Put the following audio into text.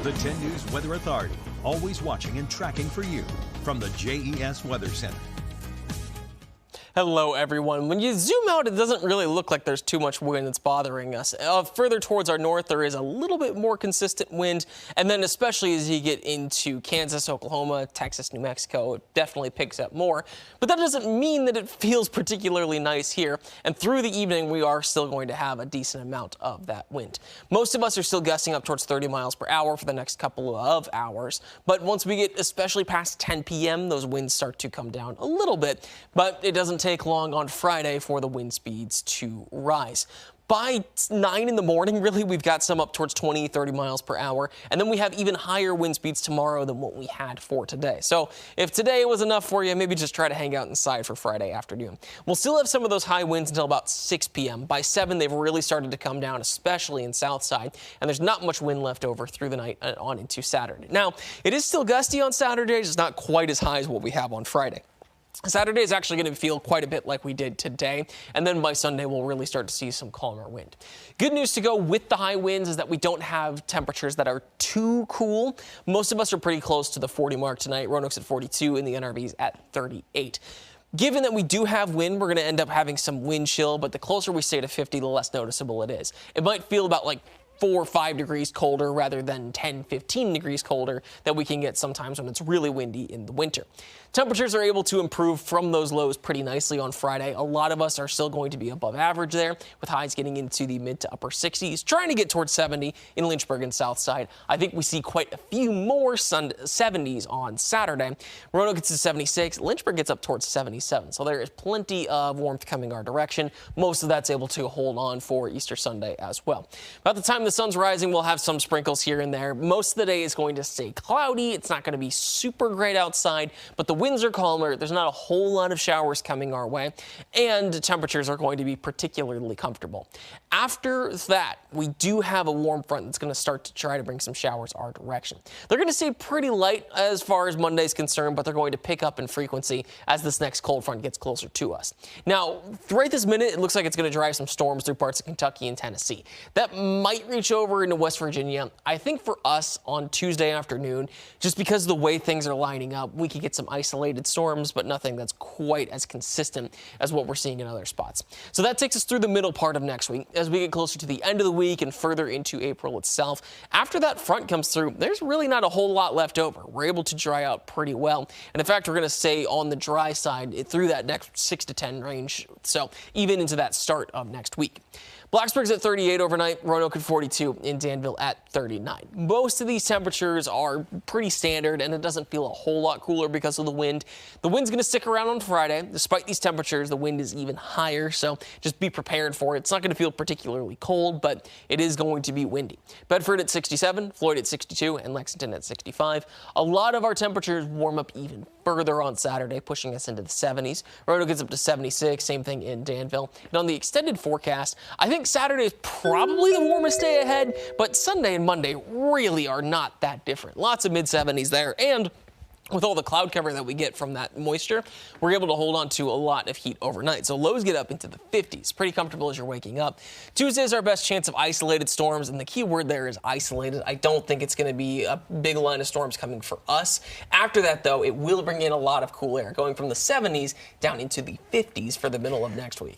The 10 News Weather Authority, always watching and tracking for you from the JES Weather Center. Hello, everyone. When you zoom out, it doesn't really look like there's too much wind that's bothering us. Further towards our north, there is a little bit more consistent wind. And then especially as you get into Kansas, Oklahoma, Texas, New Mexico, it definitely picks up more. But that doesn't mean that it feels particularly nice here. And through the evening, we are still going to have a decent amount of that wind. Most of us are still gusting up towards 30 miles per hour for the next couple of hours. But once we get especially past 10 p.m., those winds start to come down a little bit. But it doesn't take long on Friday for the wind speeds to rise. By 9 in the morning, really, we've got some up towards 20, 30 miles per hour. And then we have even higher wind speeds tomorrow than what we had for today. So if today was enough for you, maybe just try to hang out inside for Friday afternoon. We'll still have some of those high winds until about 6 p.m. By 7, they've really started to come down, especially in south side. And there's not much wind left over through the night on into Saturday. Now, it is still gusty on Saturday. It's not quite as high as what we have on Friday. Saturday is actually going to feel quite a bit like we did today, and then by Sunday we'll really start to see some calmer wind. Good news to go with the high winds is that we don't have temperatures that are too cool. Most of us are pretty close to the 40 mark tonight. Roanoke's at 42 and the NRV's at 38. Given that we do have wind, we're going to end up having some wind chill, but the closer we stay to 50, the less noticeable it is. It might feel about like 4 or 5 degrees colder rather than 10, 15 degrees colder that we can get sometimes when it's really windy in the winter. Temperatures are able to improve from those lows pretty nicely on Friday. A lot of us are still going to be above average there, with highs getting into the mid to upper 60s, trying to get towards 70 in Lynchburg and south side. I think we see quite a few more 70s on Saturday. Roanoke gets to 76, Lynchburg gets up towards 77. So there is plenty of warmth coming our direction. Most of that's able to hold on for Easter Sunday as well. About the time the sun's rising, we'll have some sprinkles here and there. Most of the day is going to stay cloudy. It's not going to be super great outside, but the winds are calmer. There's not a whole lot of showers coming our way, and temperatures are going to be particularly comfortable. After that, we do have a warm front that's going to start to try to bring some showers our direction. They're going to stay pretty light as far as Monday's concerned, but they're going to pick up in frequency as this next cold front gets closer to us. Now, right this minute, it looks like it's going to drive some storms through parts of Kentucky and Tennessee. That might reach over into West Virginia. I think for us on Tuesday afternoon, just because of the way things are lining up, we could get some isolated storms, but nothing that's quite as consistent as what we're seeing in other spots. So that takes us through the middle part of next week. As we get closer to the end of the week and further into April itself, after that front comes through, there's really not a whole lot left over. We're able to dry out pretty well. And in fact, we're going to stay on the dry side through that next 6 to 10 range. So even into that start of next week. Blacksburg's at 38 overnight, Roanoke at 42, and Danville at 39. Most of these temperatures are pretty standard, and it doesn't feel a whole lot cooler because of the wind. The wind's going to stick around on Friday. Despite these temperatures, the wind is even higher, so just be prepared for it. It's not going to feel particularly cold, but it is going to be windy. Bedford at 67, Floyd at 62, and Lexington at 65. A lot of our temperatures warm up even further on Saturday, pushing us into the 70s. Roanoke gets up to 76, same thing in Danville. And on the extended forecast, I think Saturday is probably the warmest day ahead, but Sunday and Monday really are not that different. Lots of mid-70s there, and with all the cloud cover that we get from that moisture, we're able to hold on to a lot of heat overnight. So lows get up into the 50s, pretty comfortable as you're waking up. Tuesday is our best chance of isolated storms, and the key word there is isolated. I don't think it's going to be a big line of storms coming for us. After that, though, it will bring in a lot of cool air, going from the 70s down into the 50s for the middle of next week.